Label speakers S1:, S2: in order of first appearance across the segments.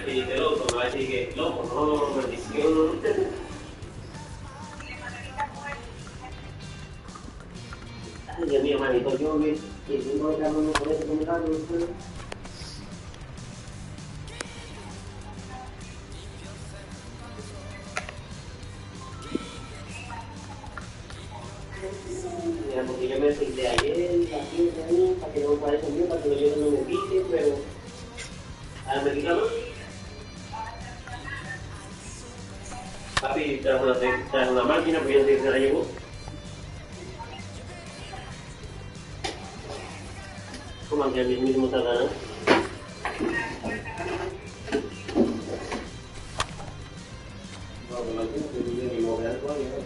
S1: definiste loco, me va a decir que loco, no, maldición. Ay, Dios mío, manito, yo me tengo que hablar por ese comentario, ¿no? Mira, porque yo me aceité ayer, aquí, para que no me parezca mío, para que los no me piten, pero ahora me quitamos. Papi, traes una máquina, pues yo no sé si se la llevó. ¿Cómo que el mismo está ganando? No, pero la máquina que tiene que mover algo ahí, ¿no?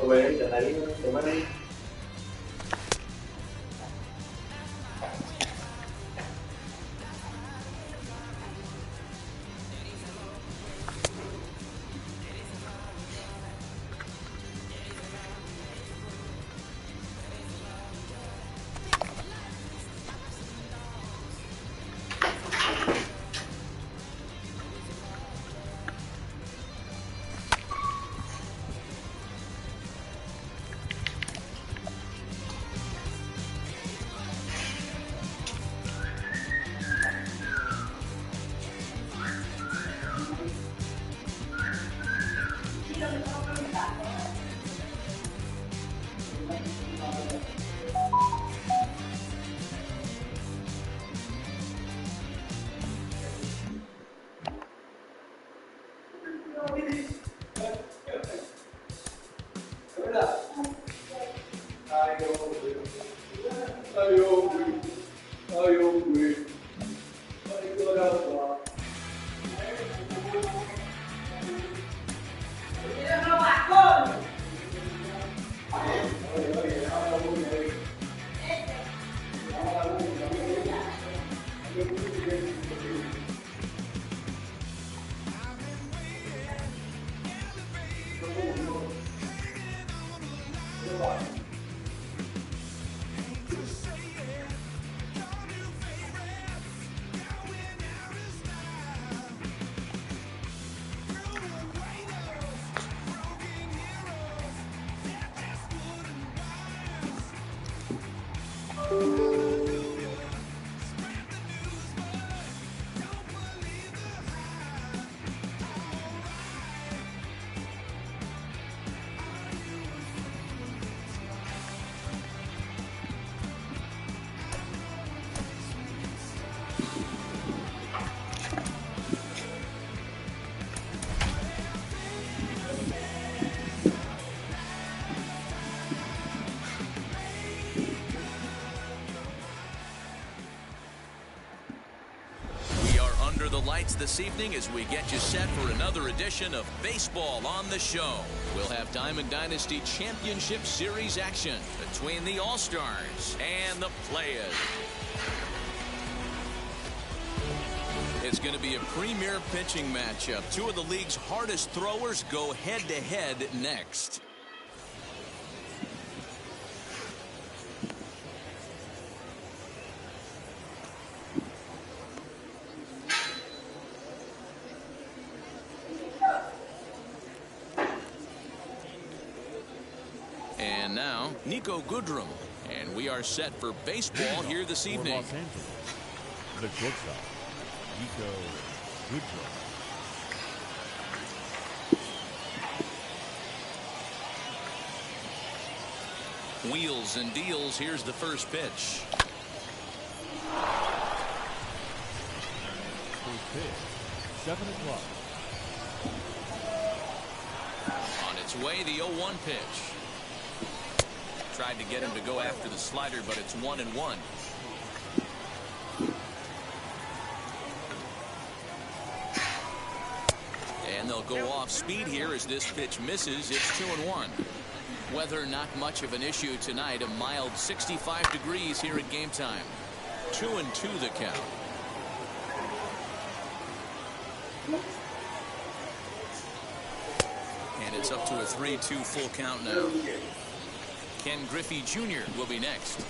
S1: O bueno, está ahí, ¿no? ¿Te manda ahí?
S2: This evening as we get you set for another edition of Baseball on the Show. We'll have Diamond Dynasty Championship Series action between the All-Stars and the Players. It's going to be a premier pitching matchup. Two of the league's hardest throwers go head-to-head next. Nico Goodrum, and we are set for baseball here this evening.
S3: Los Angeles, the shortstop, Nico Goodrum.
S2: Wheels and deals. Here's the first pitch.
S3: First pitch, 7 o'clock.
S2: On its way, the 0-1 pitch. Tried to get him to go after the slider, but it's 1-1. And they'll go off speed here as this pitch misses. It's 2-1. Weather not much of an issue tonight. A mild 65 degrees here at game time. 2-2 the count. And it's up to a 3-2 full count now. Ken Griffey Jr. will be next.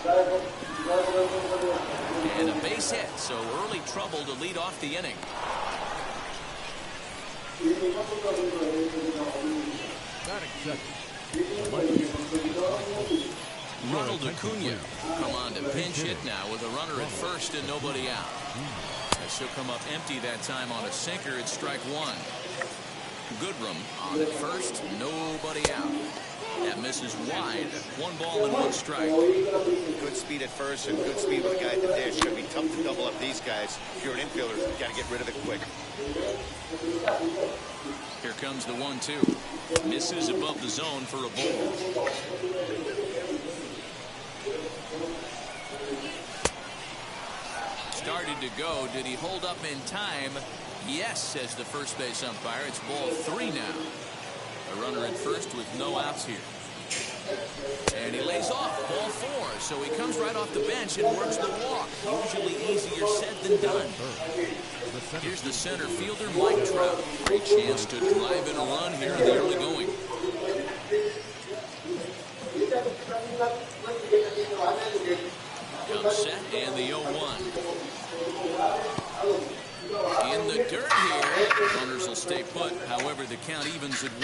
S2: And a base hit, so early trouble to lead off the inning.
S3: Batting second.
S2: Ronald Acuna come on to pinch hit now with a runner at first and nobody out. As he'll come up empty that time on a sinker. It's strike one. Goodrum on at first, nobody out. That misses wide. 1 ball and 1 strike.
S4: Good speed at first and good speed with the guy at the dish. It's going to be tough to double up these guys. If you're an infielder, you've got to get rid of it quick.
S2: Here comes the 1-2. Misses above the zone for a ball. Started to go. Did he hold up in time? Yes, says the first base umpire. It's ball 3 now. A runner at first with no outs here. And he lays off ball 4. So he comes right off the bench and works the walk. Usually easier said than done. Here's the center fielder, Mike Trout. Great chance to drive in a run here in the early going. Comes set and the 0-1. In the dirt here. Runners will stay put. However, the count evens at 1.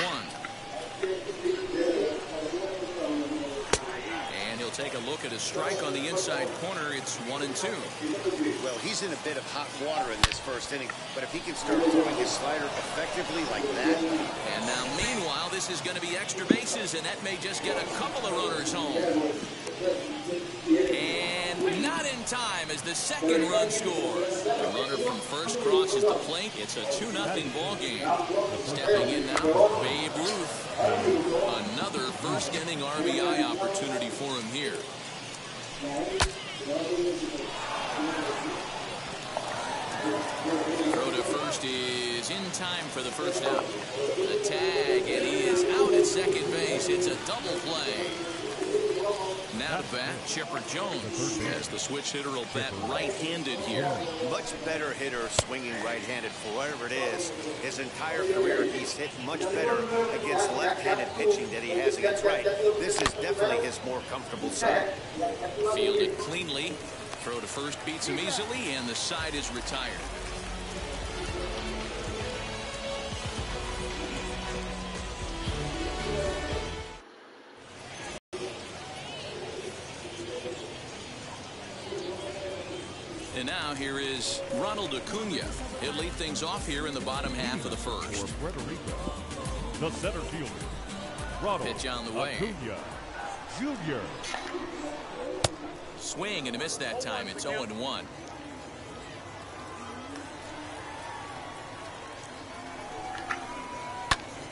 S2: And he'll take a look at a strike on the inside corner. It's 1-2.
S4: Well, he's in a bit of hot water in this first inning, but if he can start throwing his slider effectively like that.
S2: And now, meanwhile, this is going to be extra bases, and that may just get a couple of runners home. And not in time as the second run scores. The runner from first crosses the plate. It's a 2-0 ball game. Stepping in now, Babe Ruth. Another first inning RBI opportunity for him here. Throw to first is in time for the first out. The tag, and he is out at second base. It's a double play. Now to bat, Chipper Jones, as the switch hitter will bat right-handed here.
S4: Much better hitter swinging right-handed for whatever it is. His entire career, he's hit much better against left-handed pitching than he has against right. This is definitely his more comfortable side.
S2: Fielded cleanly. Throw to first beats him easily, and the side is retired. And now here is Ronald Acuna. He'll lead things off here in the bottom half of the first.
S3: For Puerto Rico, the center fielder, Ronald
S2: Pitch on the way.
S3: Acuna Jr.
S2: Swing and a miss that time. It's 0-1.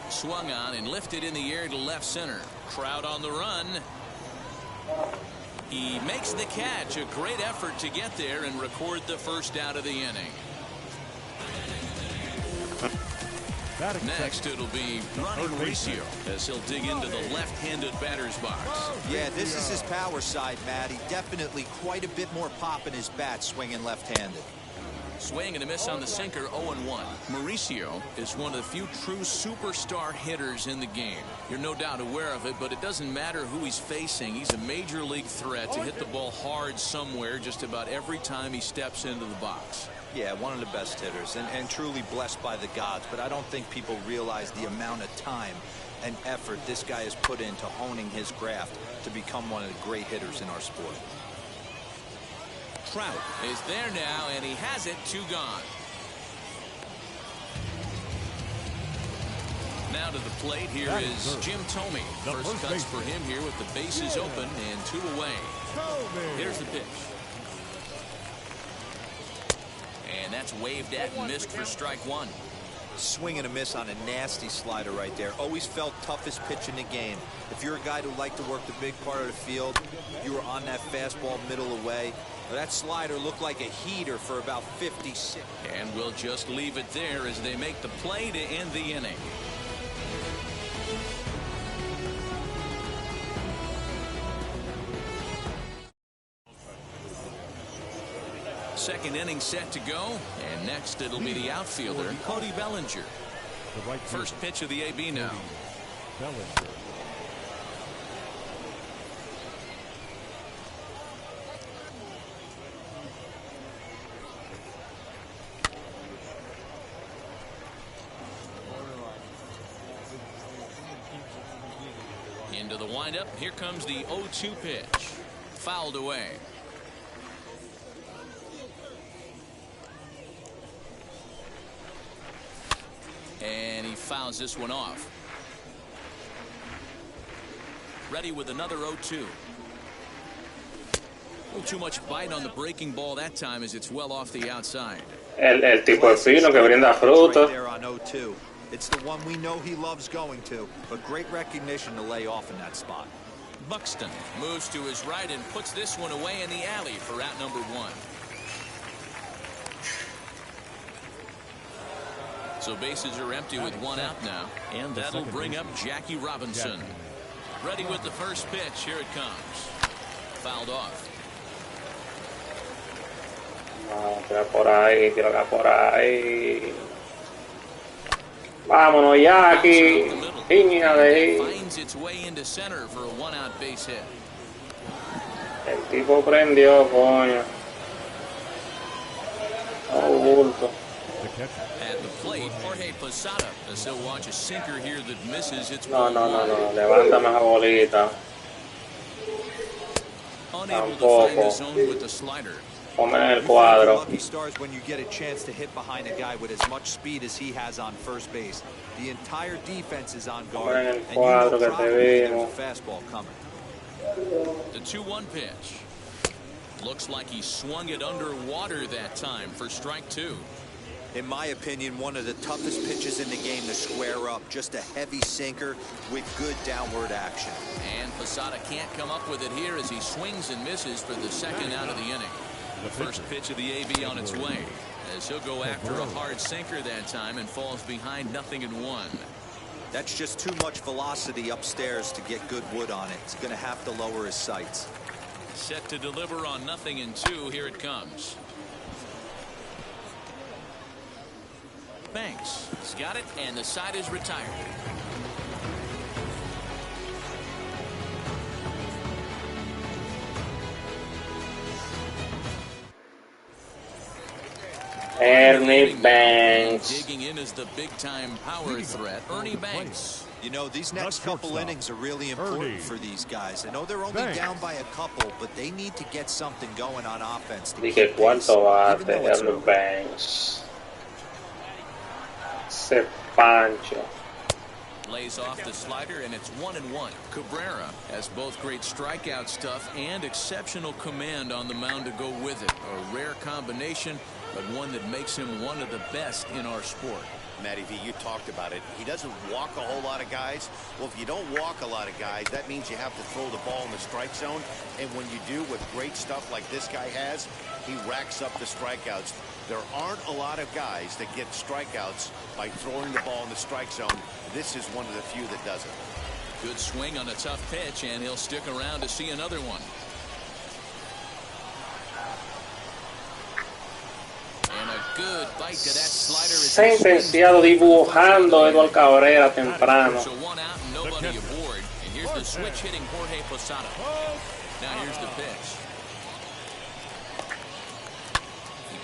S2: Swung on and lifted in the air to left center. Trout on the run. He makes the catch. A great effort to get there and record the first out of the inning. Next, it'll be Ronnie Mauricio as he'll dig into the left-handed batter's box.
S5: Yeah, this is his power side, Matty. Definitely quite a bit more pop in his bat swinging left-handed.
S2: Swing and a miss on the sinker, 0-1. Mauricio is one of the few true superstar hitters in the game. You're no doubt aware of it, but it doesn't matter who he's facing. He's a major league threat to hit the ball hard somewhere just about every time he steps into the box.
S5: Yeah, one of the best hitters and truly blessed by the gods, but I don't think people realize the amount of time and effort this guy has put into honing his craft to become one of the great hitters in our sport.
S2: Trout is there now, and he has it. 2 gone. Now to the plate, here is Jim Thome. First cuts for him here with the bases open and 2 away. Here's the pitch. And that's waved at and missed for strike 1.
S5: Swing and a miss on a nasty slider right there. Always felt toughest pitch in the game. If you're a guy who liked to work the big part of the field, you were on that fastball middle away. That slider looked like a heater for about 56.
S2: And we'll just leave it there as they make the play to end the inning. Second inning set to go, and next it'll be the outfielder, Cody Bellinger. First pitch of the AB now. Into the windup. Here comes the 0-2 pitch. Fouled away. And he fouls this one off. Ready with another 0-2. Too much bite on the breaking ball that time as it's well off the outside.
S6: El tipo de fino que brinda fruta.
S5: It's the one we know he loves going to, but great recognition to lay off in that spot.
S2: Buxton moves to his right and puts this one away in the alley for out number 1. So bases are empty with 1 out now, and that'll bring up Jackie Robinson. Ready with the first pitch. Here it comes. Fouled off.
S6: No, tira por ahí, tira acá por ahí. Vámonos, Jackie. Piña de ahí.
S2: Finds its way into center for a 1-out base hit.
S6: El tipo prendió, coño. Oh, bulto.
S2: At the plate, Jorge Posada. As he'll watch a sinker here that misses. It's
S6: No. Levántame esa bolita.
S2: Unable to find the zone with the slider.
S6: Come en el cuadro.
S5: Lucky stars when you get a chance to hit behind a guy with as much speed as he has on first base. The entire defense is on guard, and you know probably there's a fastball coming.
S2: The 2-1 pitch. Looks like he swung it underwater that time for strike 2.
S5: In my opinion, one of the toughest pitches in the game to square up. Just a heavy sinker with good downward action.
S2: And Posada can't come up with it here as he swings and misses for the second out of the inning. The first pitch of the AB on its way, as he'll go after a hard sinker that time and falls behind 0-1.
S5: That's just too much velocity upstairs to get good wood on it. He's going to have to lower his sights.
S2: Set to deliver on 0-2. Here it comes. Banks has got it, and the side is retired.
S6: Ernie Banks.
S2: Digging in as the big-time power threat, Ernie Banks.
S5: You know, these next couple innings are really important for these guys. I know they're only down by a couple, but they need to get something going on offense.
S6: Dije cuánto bate Ernie Banks. Se pancho.
S2: Lays off the slider, and it's 1-1. Cabrera has both great strikeout stuff and exceptional command on the mound to go with it. A rare combination, but one that makes him one of the best in our sport.
S4: Matty V, you talked about it. He doesn't walk a whole lot of guys. Well, if you don't walk a lot of guys, that means you have to throw the ball in the strike zone. And when you do with great stuff like this guy has, he racks up the strikeouts. There aren't a lot of guys that get strikeouts by throwing the ball in the strike zone. This is one of the few that does it.
S2: Good swing on a tough pitch, and he'll stick around to see another one. And a good bite to that slider.
S6: Sentenciado dibujando Eduardo Cabrera temprano.
S2: So 1 out and nobody aboard. And here's the switch hitting Jorge Posada. Now here's the pitch.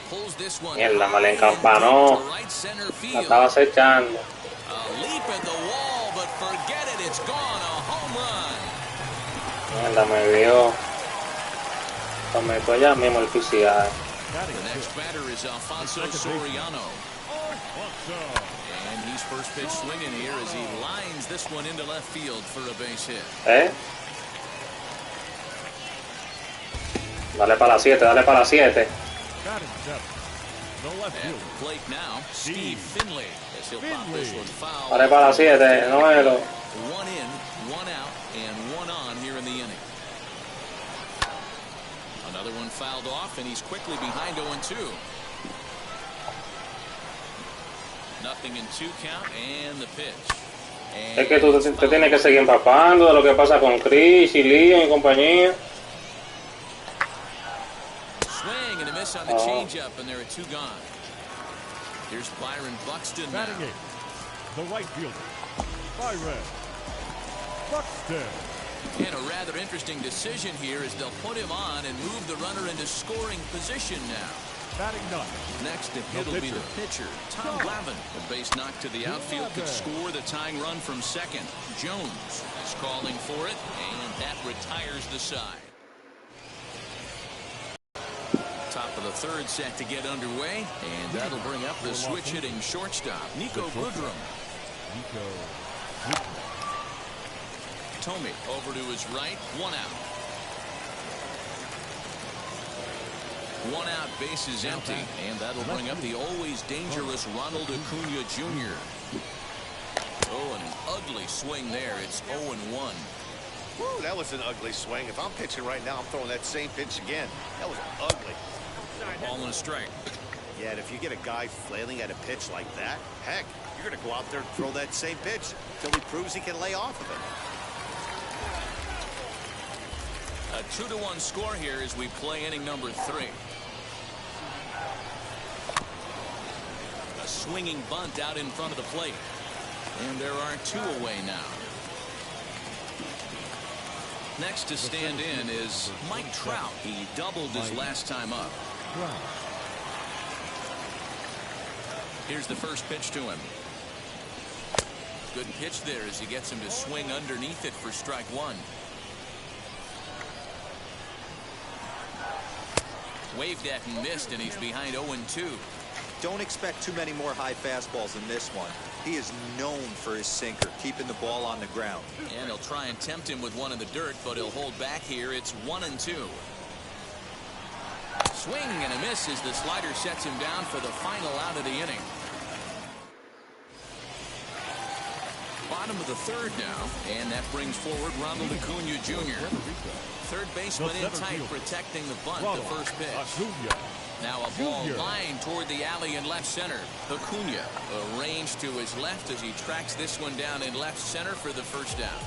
S2: Pulls this one.
S6: Mierda, mal encampanó. La estaba acechando.
S2: A leap at the wall, but forget it, it's gone. A home run.
S6: Mierda, me vio. Cometió ya mismo el PCI.
S2: The next batter is Alfonso Soriano. And he's first pitch swinging here as he lines this one into left field for a base hit.
S6: Dale para la 7, dale para la 7.
S2: At the plate now, Steve Finley. As he'll pop this one foul.
S6: Dale para la 7, Noelo.
S2: 1 in, 1 out, and 1 on here in the inning. Another one fouled off, and he's quickly behind 0-2. 0-2 count, and the pitch. And
S6: es que tú te tienes que seguir empapando de lo que pasa con Chris y Leon y compañía.
S2: Swing and a miss on the changeup, and there are 2 gone. Here's Byron Buxton now.
S3: The right fielder, Byron Buxton.
S2: And a rather interesting decision here as they'll put him on and move the runner into scoring position now.
S3: Batting ninth.
S2: Next to hit will be the pitcher, Tom Glavine. A base knock to the outfield could score the tying run from second. Jones is calling for it, and that retires the side. Top of the third set to get underway, and that'll bring up the switch-hitting shortstop, Nico Goodrum. Tomey over to his right, one out. One out, base is empty, and that'll bring up the always dangerous Ronald Acuna Jr. Oh, an ugly swing there. It's 0-1.
S4: Woo, that was an ugly swing. If I'm pitching right now, I'm throwing that same pitch again. That was ugly.
S2: Ball and a strike.
S4: Yeah, and if you get a guy flailing at a pitch like that, heck, you're going to go out there and throw that same pitch until he proves he can lay off of it.
S2: A 2-1 score here as we play inning number 3. A swinging bunt out in front of the plate. And there are 2 away now. Next to stand in is Mike Trout. He doubled his last time up. Here's the first pitch to him. Good pitch there as he gets him to swing underneath it for strike 1. Waved at and missed, and he's behind 0-2.
S5: Don't expect too many more high fastballs in this one. He is known for his sinker, keeping the ball on the ground.
S2: And he'll try and tempt him with one in the dirt, but he'll hold back here. It's 1-2. Swing and a miss as the slider sets him down for the final out of the inning. Bottom of the third now, and that brings forward Ronald Acuna Jr. Third baseman in tight, protecting the bunt, the first pitch. Now a ball lined toward the alley in left center. Acuna arranged to his left as he tracks this one down in left center for the first down.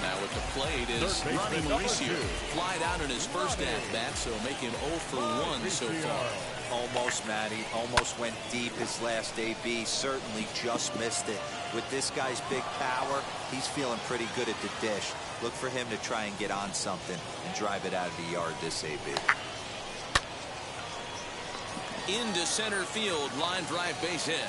S2: Now at the plate is Ronnie Mauricio. Flied out in his first at-bat, so making 0 for 1 so far.
S5: Almost, Matty. Almost went deep his last AB. Certainly just missed it. With this guy's big power, he's feeling pretty good at the dish. Look for him to try and get on something and drive it out of the yard this AB.
S2: Into center field, line drive base hit.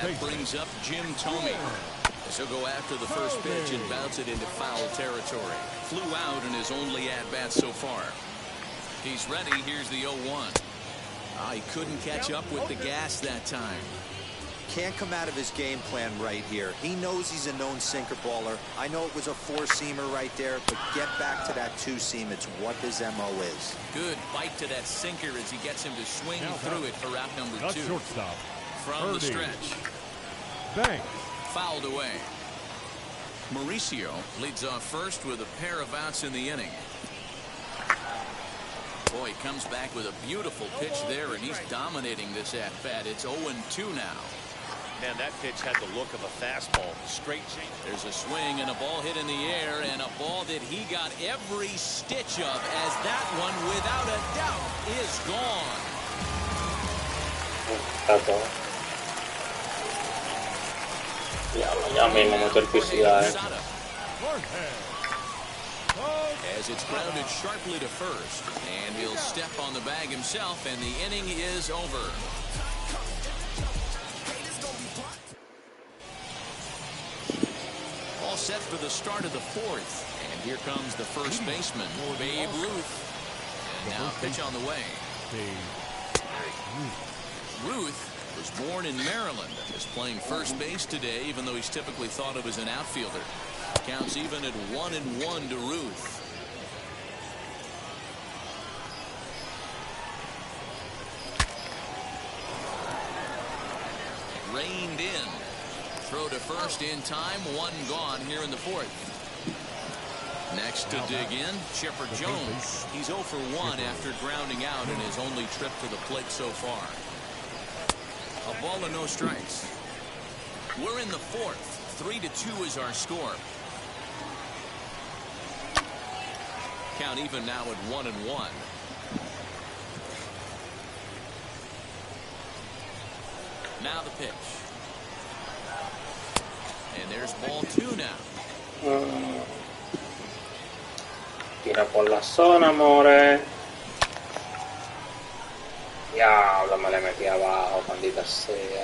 S2: That brings up Jim Tomey. So go after the first pitch and bounce it into foul territory. Flew out in his only at-bat so far. He's ready. Here's the 0-1. He couldn't catch up with the gas that time.
S5: Can't come out of his game plan right here. He knows he's a known sinker baller. I know it was a 4-seamer right there, but get back to that 2-seam. It's what his MO is. Good bite to that sinker as he gets him to swing through it for out number 2.
S3: Shortstop.
S2: From the stretch.
S3: Bang.
S2: Fouled away. Mauricio leads off first with a pair of outs in the inning. Boy, he comes back with a beautiful pitch there, and he's dominating this at-bat. It's 0-2 now.
S4: Man, that pitch had the look of a fastball. Straight change.
S2: There's a swing and a ball hit in the air, and a ball that he got every stitch of, as that one, without a doubt, is gone.
S6: Ya mismo meto el piscina,
S2: As it's grounded sharply to first, and he'll step on the bag himself, and the inning is over. All set for the start of the 4th, and here comes the first baseman, Babe Ruth. And now pitch on the way. Ruth was born in Maryland, is playing first base today, even though he's typically thought of as an outfielder. Counts even at 1-1 to Ruth. Reined in. Throw to first in time. 1 gone here in the 4th. Next to dig in, Chipper Jones. He's 0 for 1 after grounding out in his only trip to the plate so far. A ball and no strikes. We're in the 4th. 3-2 is our score. Count even now at 1-1. Now the pitch. And there's ball 2 now.
S6: Tira por la zona, more. Diablo, me le metí abajo, maldita sea.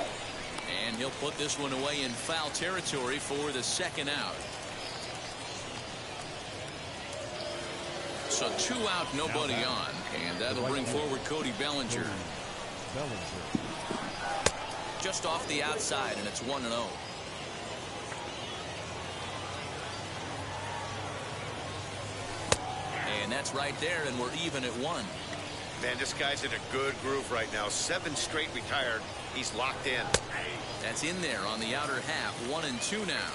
S2: And he'll put this one away in foul territory for the second out. So 2 out, nobody on. And that'll bring forward Cody Bellinger. Just off the outside, and it's 1-0. And that's right there, and we're even at 1.
S4: Man, this guy's in a good groove right now. 7 straight retired. He's locked in.
S2: That's in there on the outer half. 1-2 now.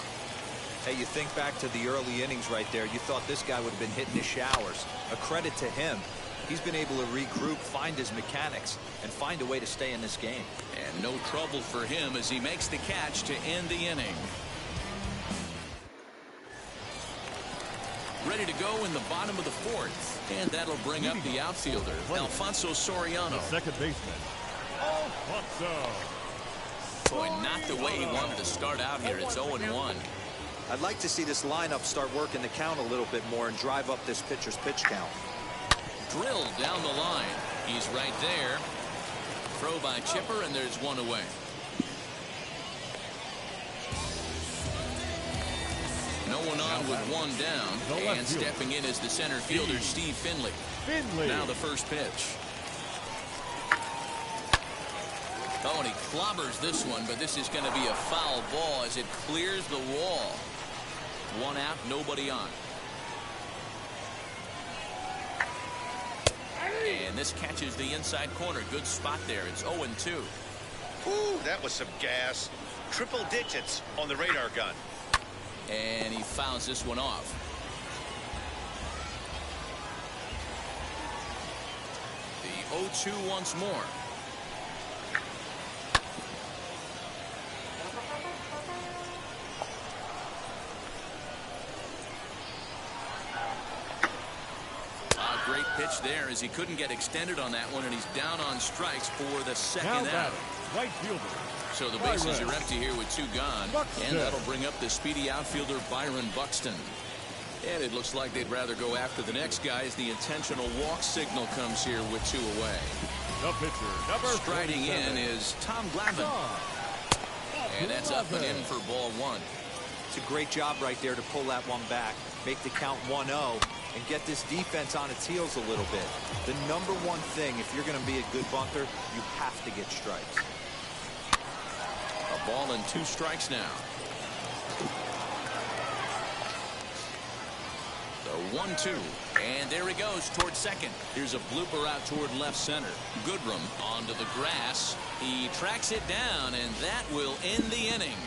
S5: Hey, you think back to the early innings right there. You thought this guy would have been hitting his showers. A credit to him. He's been able to regroup, find his mechanics, and find a way to stay in this game.
S2: And no trouble for him as he makes the catch to end the inning. Ready to go in the bottom of the 4th. And that'll bring up the outfielder, Alfonso Soriano.
S3: The second baseman, Alfonso.
S2: Boy, not the way he wanted to start out here. It's 0-1.
S5: I'd like to see this lineup start working the count a little bit more and drive up this pitcher's pitch count.
S2: Drilled down the line. He's right there. Throw by Chipper, and there's 1 away. No one on with 1 down. And stepping in is the center fielder, Steve Finley. Now the first pitch. Oh, and he clobbers this one, but this is going to be a foul ball as it clears the wall. 1 out, nobody on. And this catches the inside corner. Good spot there. It's 0-2.
S4: Ooh, that was some gas. Triple digits on the radar gun.
S2: And he fouls this one off. The 0-2 once more. Great pitch there as he couldn't get extended on that one, and he's down on strikes for the second out.
S3: Right fielder.
S2: So the bases are empty here with 2 gone, and that'll bring up the speedy outfielder Byron Buxton. And it looks like they'd rather go after the next guy as the intentional walk signal comes here with 2 away.
S3: The pitcher, number
S2: striding in is Tom Glavine. And that's up and in for ball 1.
S5: It's a great job right there to pull that one back, make the count 1-0, and get this defense on its heels a little bit. The number one thing, if you're going to be a good bunter, you have to get strikes.
S2: A ball and 2 strikes now. The 1-2. And there he goes toward second. Here's a blooper out toward left center. Goodrum onto the grass. He tracks it down, and that will end the inning.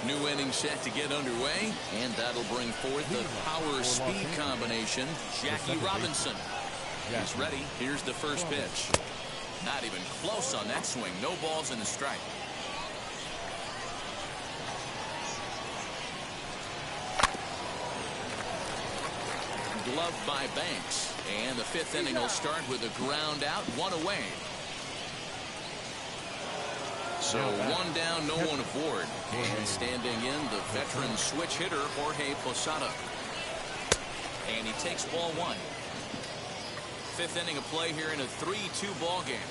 S2: New inning set to get underway, and that'll bring forth the power-speed combination, Jackie Robinson. He's ready. Here's the first pitch. Not even close on that swing. No balls and a strike. Gloved by Banks, and the 5th inning will start with a ground out, 1 away. So 1 down, no one aboard. And standing in, the veteran switch hitter, Jorge Posada. And he takes ball 1. 5th inning of play here in a 3-2 ball game.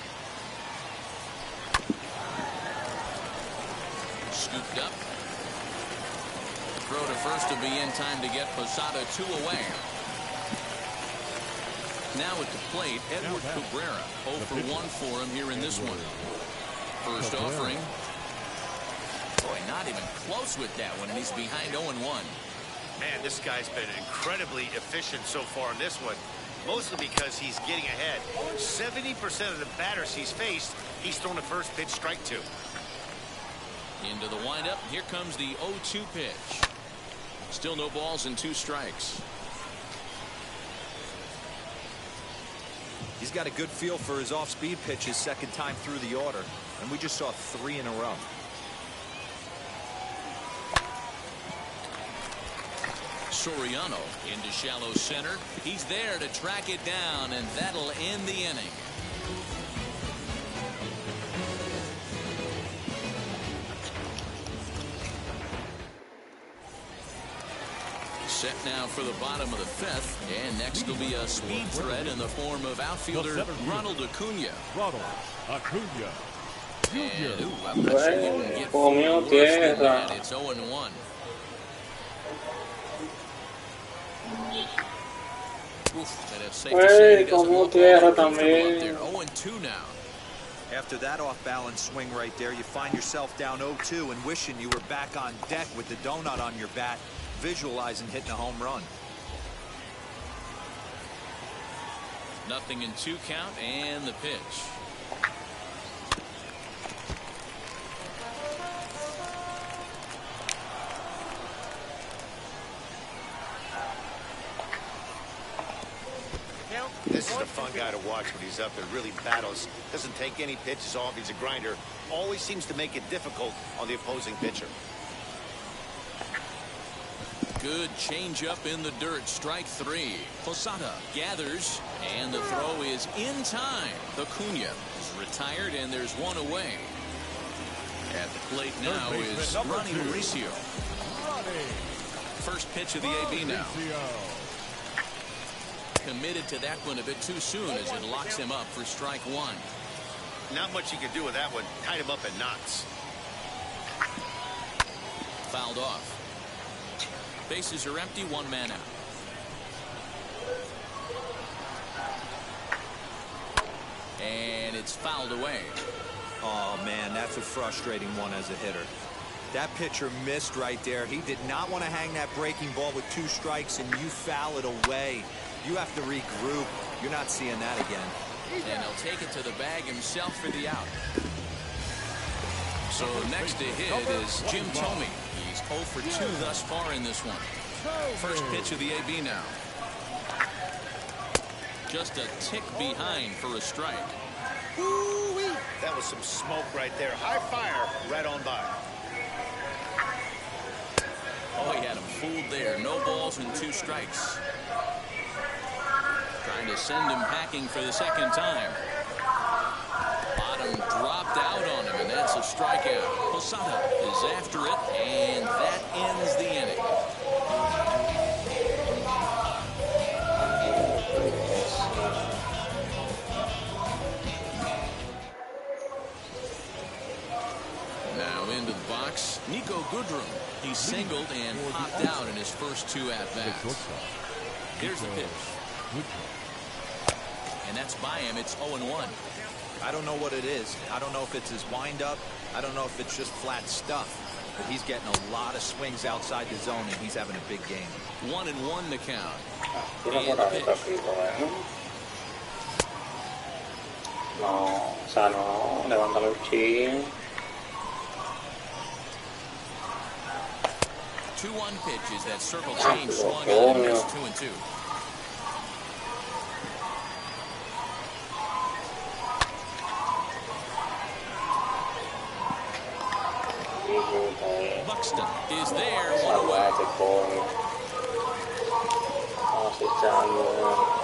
S2: Scooped up. Throw to first to be in time to get Posada 2 away. Now at the plate, Edward Cabrera. 0 for 1 for him here in this one. First offering. Boy, not even close with that one, and he's behind 0-1.
S4: Man, this guy's been incredibly efficient so far in this one, mostly because he's getting ahead. 70% of the batters he's faced, he's thrown a first pitch strike to.
S2: Into the windup. Here comes the 0-2 pitch. Still no balls and 2 strikes.
S5: He's got a good feel for his off-speed pitches second time through the order, and we just saw 3 in a row.
S2: Soriano into shallow center. He's there to track it down, and that'll end the inning. Set now for the bottom of the fifth, and next will be a speed threat in the form of outfielder Ronald Acuna.
S3: Ronald Acuna Jr.
S2: And, I'm not sure you can get worse than that. It's 0-1. But it's safe to say he doesn't look all that comfortable up there. 0-2 now.
S5: After that off-balance swing right there, you find yourself down 0-2 and wishing you were back on deck with the donut on your bat, visualizing hitting a home run.
S2: 0-2 count, and the pitch.
S4: This is a fun guy to watch when he's up there. Really battles. Doesn't take any pitches off. He's a grinder. Always seems to make it difficult on the opposing pitcher.
S2: Good change-up in the dirt. Strike three. Posada gathers, and the throw is in time. Acuna is retired, and there's one away. At the plate now is Ronnie Mauricio. First pitch of the AB now. Committed to that one a bit too soon as it locks him up for strike one.
S4: Not much you can do with that one. Tied him up in knots.
S2: Fouled off. Bases are empty, one man out. And it's fouled away.
S5: Oh, man, that's a frustrating one as a hitter. That pitcher missed right there. He did not want to hang that breaking ball with 2 strikes, and you foul it away. You have to regroup. You're not seeing that again.
S2: And he'll take it to the bag himself for the out. So next to hit is Jim Thome. He's 0 for 2 thus far in this one. First pitch of the AB now. Just a tick behind for a strike.
S4: Ooh-wee. That was some smoke right there. High fire right on by.
S2: Oh, he had him fooled there. No balls and 2 strikes. Trying to send him packing for the second time. Bottom dropped out on him, and that's a strikeout. Posada is after it, and that ends the inning. Now into the box, Nico Goodrum. He singled and popped out in his first 2 at-bats. Here's the pitch. And that's by him. It's 0-1.
S5: I don't know what it is. I don't know if it's his windup. I don't know if it's just flat stuff. But he's getting a lot of swings outside the zone, and he's having a big game.
S2: 1-1 to count. And the pitch.
S6: No, o sea, no, levántalo el chin.
S2: 2-1 pitch is that circle change swung on. It's 2-2. Buxton is there, 1 away.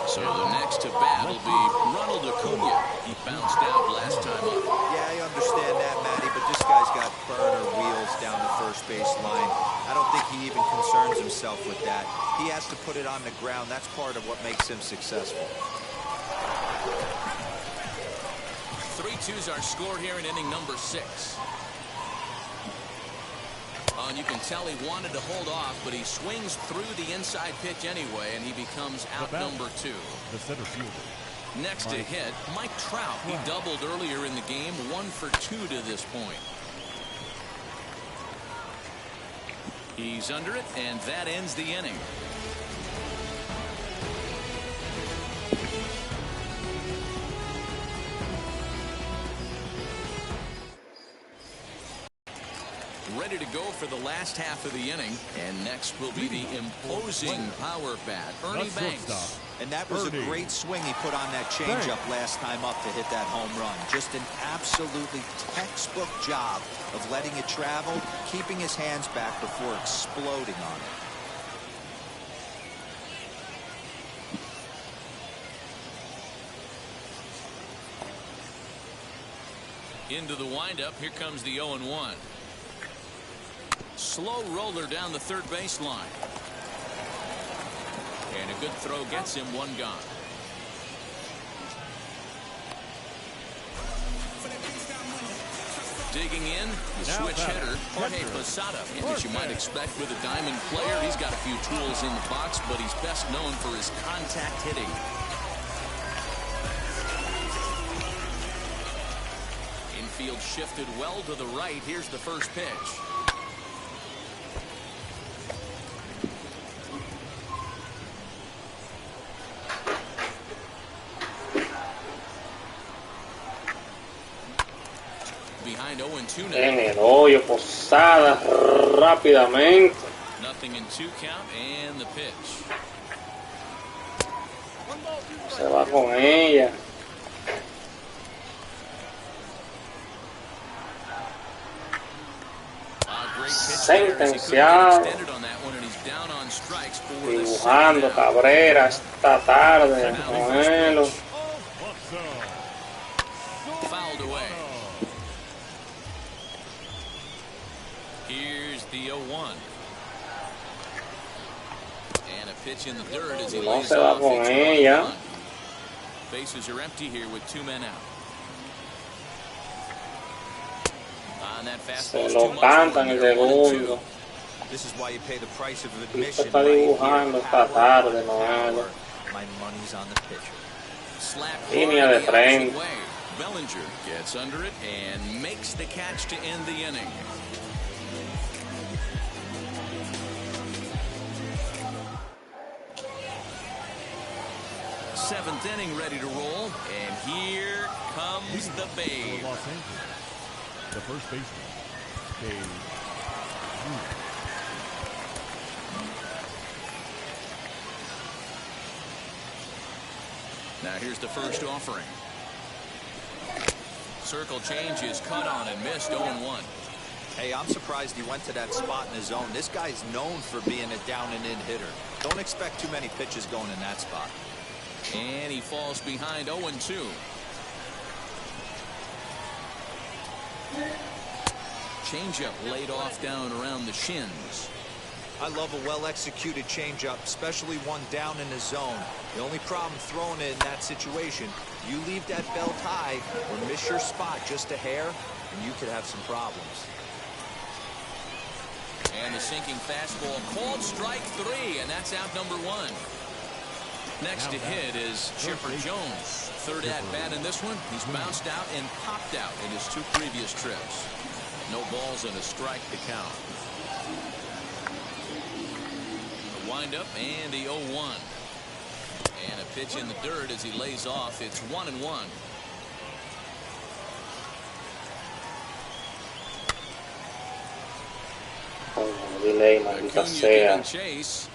S2: So the next to bat will be Ronald Acuna. He bounced out last time up.
S5: Yeah, I understand that, Matty, but this guy's got burner wheels down the first base line. I don't think he even concerns himself with that. He has to put it on the ground. That's part of what makes him successful.
S2: 3-2's our score here in inning number 6. And you can tell he wanted to hold off, but he swings through the inside pitch anyway, and he becomes out number 2.
S3: The center fielder.
S2: Next to hit, Mike Trout. He doubled earlier in the game, 1 for 2 to this point. He's under it, and that ends the inning. Ready to go for the last half of the inning, and next will be the imposing power bat, Ernie Banks.
S5: And that was a great swing he put on that changeup last time up to hit that home run. Just an absolutely textbook job of letting it travel, keeping his hands back before exploding on it.
S2: Into the windup, here comes the 0-1. Slow roller down the third baseline. And a good throw gets him one gone. Digging in, the switch hitter, Jorge Posada. And as you might expect with a diamond player, he's got a few tools in the box, but he's best known for his contact hitting. Infield shifted well to the right. Here's the first pitch. Behind 0-2 now.
S6: En el hoyo, Posada rápidamente.
S2: Nothing in 2 count and the pitch.
S6: Se va con ella. Sentenciado. Dibujando Cabrera esta tarde. Noelo.
S2: Fouled away. Here's the 0-1. And a pitch in the dirt as he lays off.
S6: Con ella.
S2: Bases are empty here with 2 men out.
S6: Se lo cantan el segundo.
S5: This is why you pay the price of admission.
S6: Está dibujando esta tarde, Noelo.
S5: My money's on the pitcher.
S6: Línea de frente.
S2: Bellinger gets under it and makes the catch to end the inning. Seventh inning ready to roll, and here comes the Babe.
S3: The first baseman, Babe.
S2: Now here's the first offering. Circle change is cut on and missed. 0-1.
S5: Hey, I'm surprised he went to that spot in his zone. This guy's known for being a down and in hitter. Don't expect too many pitches going in that spot.
S2: And he falls behind 0-2. Changeup laid off down around the shins.
S5: I love a well-executed changeup, especially one down in the zone. The only problem throwing it in that situation, you leave that belt high or miss your spot just a hair, and you could have some problems.
S2: And the sinking fastball called strike 3, and that's out number 1. Next to hit is Chipper Jones. Third at bat in this one. He's bounced out and popped out in his 2 previous trips. No balls and a strike to count. The windup and the 0-1. And a pitch in the dirt as he lays off. It's 1-1. Acuna chase.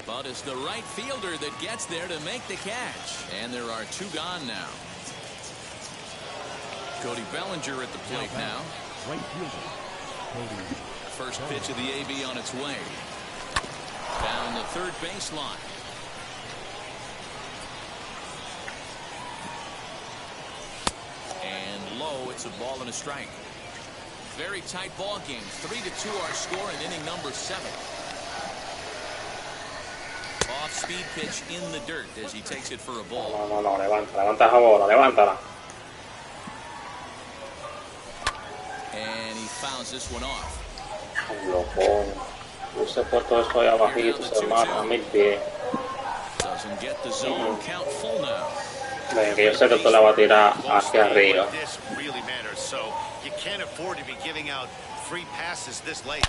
S2: But it's the right fielder that gets there to make the catch. And there are 2 gone now. Cody Bellinger at the plate now.
S3: Right fielder, Cody.
S2: First pitch of the AB on its way. Down the third baseline. And low, it's a ball and a strike. Very tight ball game. 3-2 our score in inning number 7. Off-speed pitch in the dirt as he takes it for a ball.
S6: No, levanta esa bola, levántala.
S2: And he fouls this one off.
S6: Loco. Puse puesto eso ahí abajito, se mata a 1000 pies.
S2: Doesn't get the zone count full now.
S6: Ven, que yo sé que tú la vas a tirar hacia arriba.
S4: This really matters, so you can't afford to be giving out free passes this late.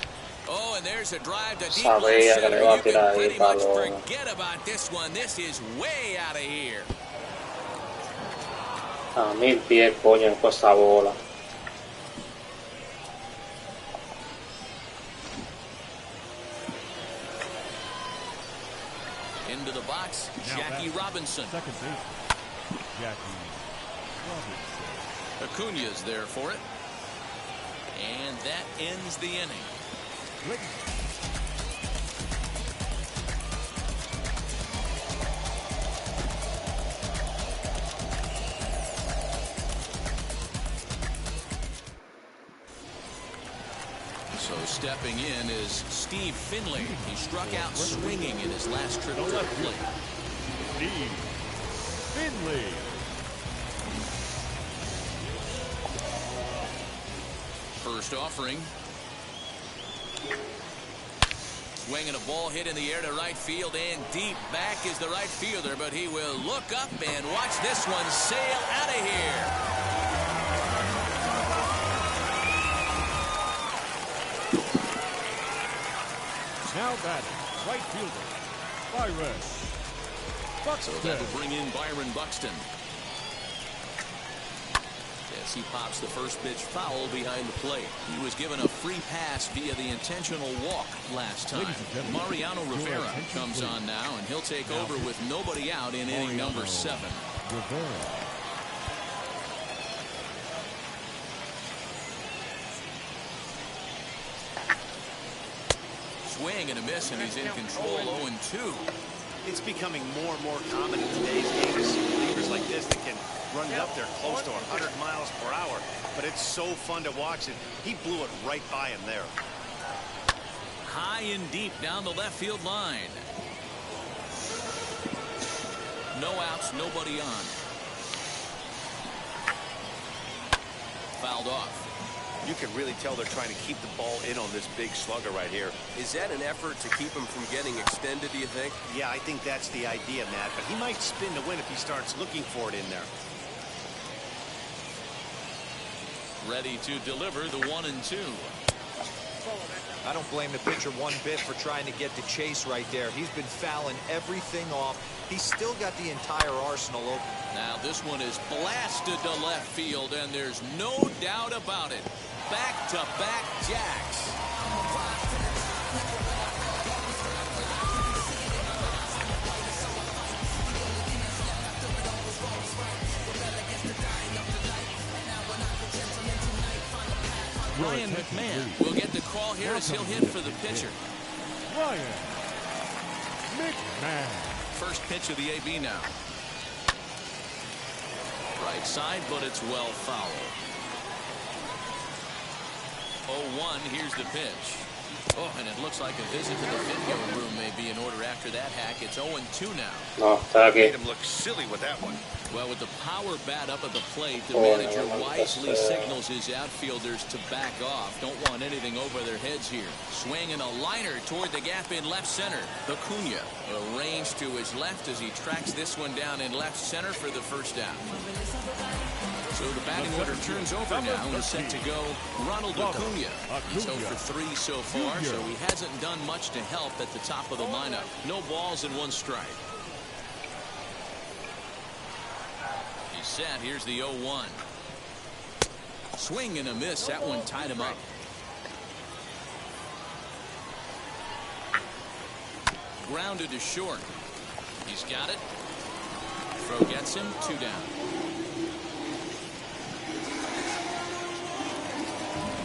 S2: Oh, and there's a drive to deep
S6: Sabía
S2: left
S6: que le
S2: center.
S6: iba a
S2: You can
S6: tirar ahí,
S2: pretty much
S6: Pablo.
S2: forget about this one. This is way out of here.
S6: A 1000 pies, coño, con esa bola.
S2: Into the box, Jackie Robinson.
S3: Second base, Jackie Robinson.
S2: Acuna's there for it. And that ends the inning.
S3: Great.
S2: So stepping in is Steve Finley. He struck out swinging in his last trip to the plate.
S3: Steve Finley.
S2: First offering. Swinging a ball hit in the air to right field and deep. Back is the right fielder, but he will look up and watch this one sail out of here.
S3: Now batting, right fielder, Byron Buxton.
S2: So that'll bring in Byron Buxton. As he pops the first pitch foul behind the plate. He was given a free pass via the intentional walk last time. Mariano Rivera comes on now, and he'll take over with nobody out in inning number 7. Swing and a miss, and he's in control. 0-2.
S4: It's becoming more and more common in today's game to see relievers like this that can run it up there close to 100 miles per hour. But it's so fun to watch it. He blew it right by him there.
S2: High and deep down the left field line. No outs, nobody on. Fouled off.
S4: You can really tell they're trying to keep the ball in on this big slugger right here.
S7: Is that an effort to keep him from getting extended, do you think?
S4: Yeah, I think that's the idea, Matt. But he might spin to win if he starts looking for it in there.
S2: Ready to deliver the 1-2.
S5: I don't blame the pitcher one bit for trying to get the chase right there. He's been fouling everything off. He's still got the entire arsenal open.
S2: Now this one is blasted to left field, and there's no doubt about it. Back-to-back jacks. Ryan McMahon will get the call here as he'll hit for the pitcher.
S3: Ryan McMahon.
S2: First pitch of the AB now. Right side, but it's well fouled. 0-1, here's the pitch. Oh, and it looks like a visit to the video room may be in order after that hack. It's 0-2 now.
S6: No, está aquí.
S4: Made him look silly with that one.
S2: Well, with the power bat up at the plate, the manager wisely signals his outfielders to back off. Don't want anything over their heads here. Swinging a liner toward the gap in left center. Acuna arranged to his left as he tracks this one down in left center for the first out. So the batting order turns over now and is set to go Ronald Acuna. He's 0 for 3 so far, so he hasn't done much to help at the top of the lineup. No balls and 1 strike. He's set. Here's the 0-1. Swing and a miss. That one tied him up. Grounded to short. He's got it. Throw gets him. 2 down.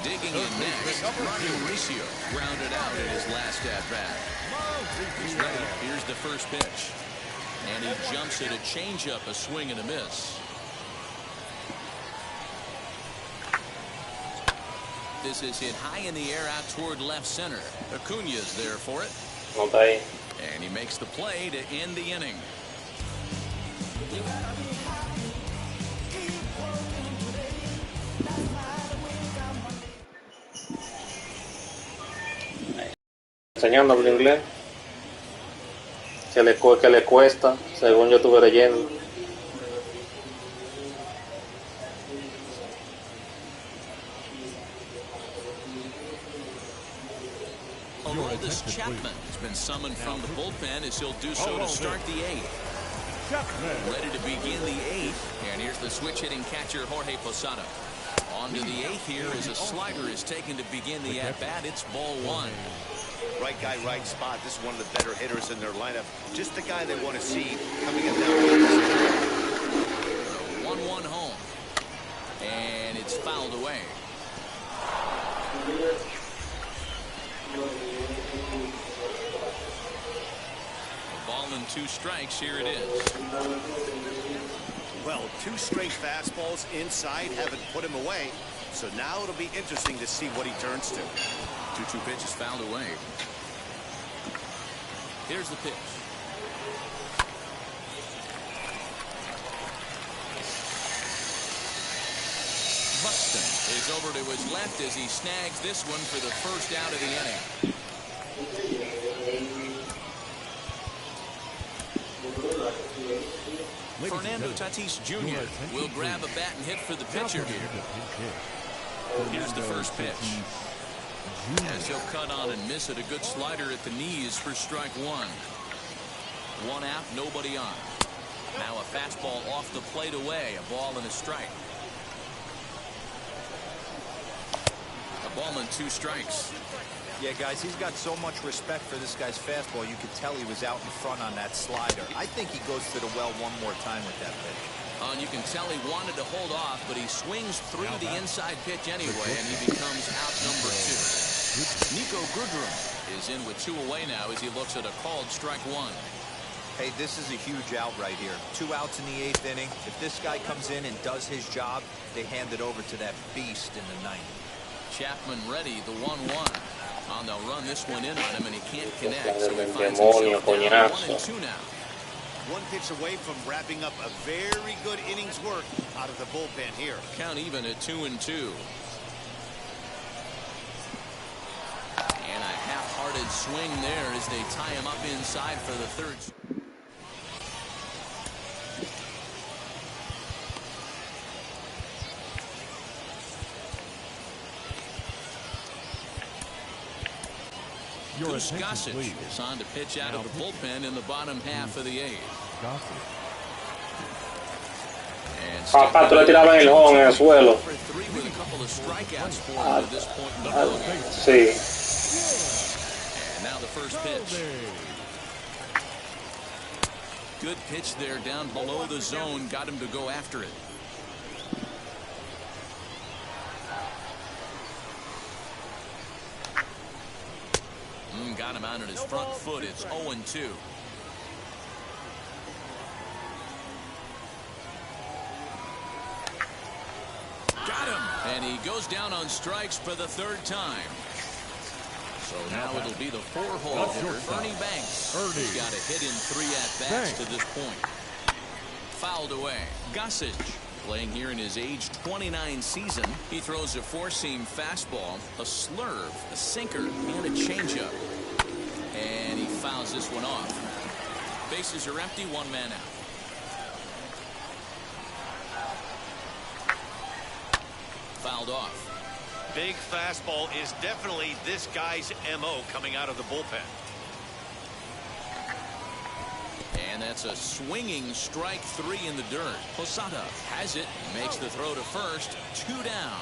S2: Digging in next, Ronnie Mauricio grounded out in his last at-bat. He's ready. Here's the first pitch. And he jumps at a changeup, a swing and a miss. This is hit high in the air out toward left center. Acuna's there for it.
S6: No está ahí.
S2: And he makes the play to end the inning.
S6: Enseñando el inglés. Que le cuesta, según yo estuve leyendo.
S2: Aroldis Chapman has been summoned from the bullpen as he'll do so to start the 8th. Ready to begin the 8th, and here's the switch-hitting catcher Jorge Posada. On to the 8th here as a slider is taken to begin the at-bat. It's ball 1.
S4: Right guy, right spot. This is one of the better hitters in their lineup. Just the guy they want to see coming in now.
S2: 1-1 home. And it's fouled away. A ball and 2 strikes. Here it is.
S4: Well, 2 straight fastballs inside haven't put him away. So now it'll be interesting to see what he turns to.
S2: 2-2 pitch is fouled away. Here's the pitch. Buxton is over to his left as he snags this one for the first out of the inning. Fernando Tatis Jr. will grab a bat and hit for the pitcher here. Here's the first pitch. As he'll cut on and miss it, a good slider at the knees for strike one. One out, nobody on. Now a fastball off the plate away, a ball and a strike. A ball and 2 strikes.
S5: Yeah, guys, he's got so much respect for this guy's fastball. You could tell he was out in front on that slider. I think he goes to the well one more time with that pitch.
S2: And you can tell he wanted to hold off, but he swings through the inside pitch anyway, and he becomes out number 2. Nico Goodrum is in with 2 away now as he looks at a called strike one.
S5: Hey, this is a huge out right here. 2 outs in the 8th inning. If this guy comes in and does his job, they hand it over to that beast in the 9th.
S2: Chapman ready, the 1-1. They'll run this one in on him, and he can't connect, so he finds himself down 1-2 now.
S4: 1 pitch away from wrapping up a very good innings work out of the bullpen here.
S2: Count even at 2-2. And a half-hearted swing there as they tie him up inside for the 3rd. Goose Gossage is on to pitch out of the bullpen in the bottom half of the 8th.
S6: Papá, tú le tirabas el home en el suelo.
S2: With a couple of strikeouts for him at this point in the ball game.
S6: Sí.
S2: And now the first pitch. Good pitch there down below the zone, got him to go after it. Got him out on his front foot. It's 0-2. Got him. And he goes down on strikes for the 3rd time. So now it'll be the 4-hole hitter, Ernie Banks. He's got a hit in 3 at-bats to this point. Fouled away. Gossage, playing here in his age 29 season. He throws a 4-seam fastball, a slurve, a sinker, and a changeup. And he fouls this one off. Bases are empty, 1 man out. Fouled off.
S4: Big fastball is definitely this guy's MO coming out of the bullpen.
S2: And that's a swinging strike 3 in the dirt. Posada has it, makes the throw to first. 2 down.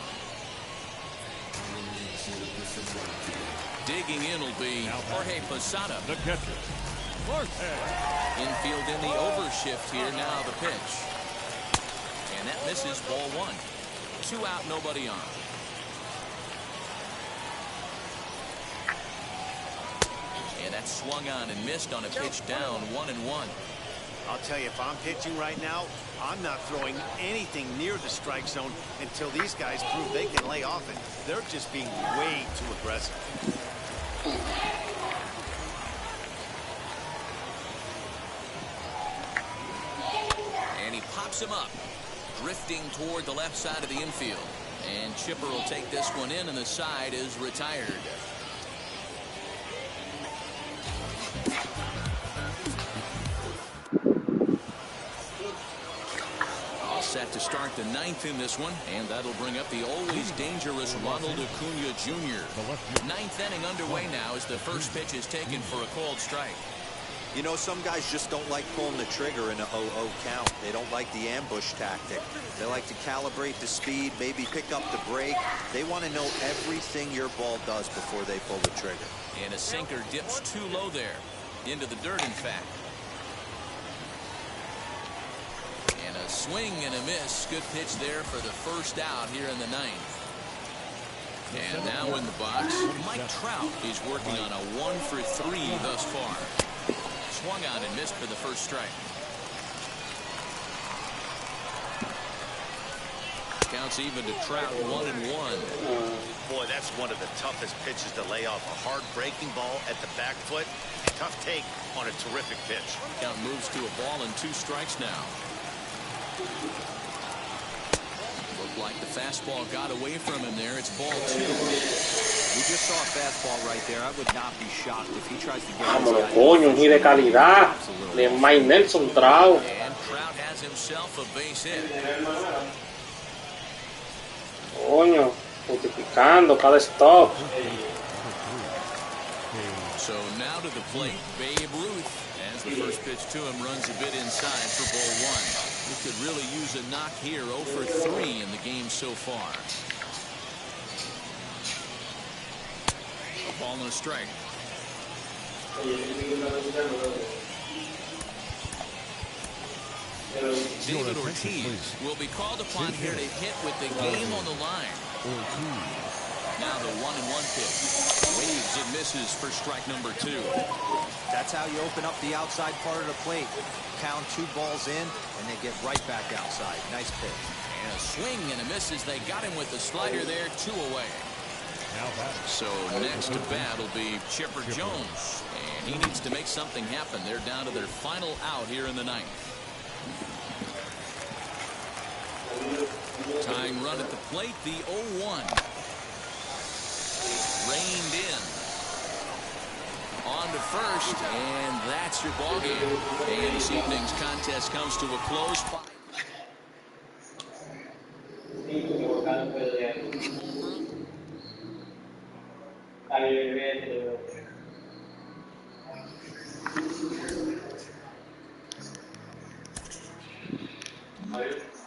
S2: Digging in will be Jorge Posada.
S3: The catcher.
S2: Infield in the overshift here. Now the pitch. And that misses, ball 1. 2 out, nobody on. And that swung on and missed on a pitch down, 1-1.
S4: I'll tell you, if I'm pitching right now, I'm not throwing anything near the strike zone until these guys prove they can lay off it. They're just being way too aggressive.
S2: And he pops him up, drifting toward the left side of the infield. And Chipper will take this one in, and the side is retired. All set to start the 9th in this one, and that'll bring up the always dangerous Ronald Acuna Jr. 9th inning underway now as the first pitch is taken for a called strike.
S5: You know, some guys just don't like pulling the trigger in a 0-0 count. They don't like the ambush tactic. They like to calibrate the speed, maybe pick up the brake. They want to know everything your ball does before they pull the trigger.
S2: And a sinker dips too low there. Into the dirt, in fact. And a swing and a miss. Good pitch there for the first out here in the 9th. And now in the box, Mike Trout. He's working on a 1-for-3 thus far. Swung on and missed for the first strike. Counts even to Trout, 1-1.
S4: Boy, that's one of the toughest pitches to lay off. A hard breaking ball at the back foot. Tough take on a terrific pitch.
S2: Count moves to a ball and 2 strikes now. Looked like the fastball got away from him there. It's ball 2.
S5: We just saw a fastball right there. I would not be shocked if he tries to get
S6: Vámonos, coño, un hit de calidad de Mike Nelson Trout.
S2: And Trout has himself a base hit.
S6: Coño, multiplicando cada stop.
S2: So now to the plate, Babe Ruth, as the first pitch to him runs a bit inside for ball 1. He could really use a knock here. 0 for 3 in the game so far. A ball and a strike. David Ortiz will be called upon here to hit with the game on the line. Now the 1-1 pitch. Waves and misses for strike number 2.
S5: That's how you open up the outside part of the plate. Pound 2 balls in, and they get right back outside. Nice pitch.
S2: And a swing and a miss as they got him with the slider there, 2 away. So next to bat will be Chipper Jones. And he needs to make something happen. They're down to their final out here in the 9th. Tying run at the plate, the 0-1. Reined in. On to first, and that's your ball game. And this evening's contest comes to a close.
S1: A ver.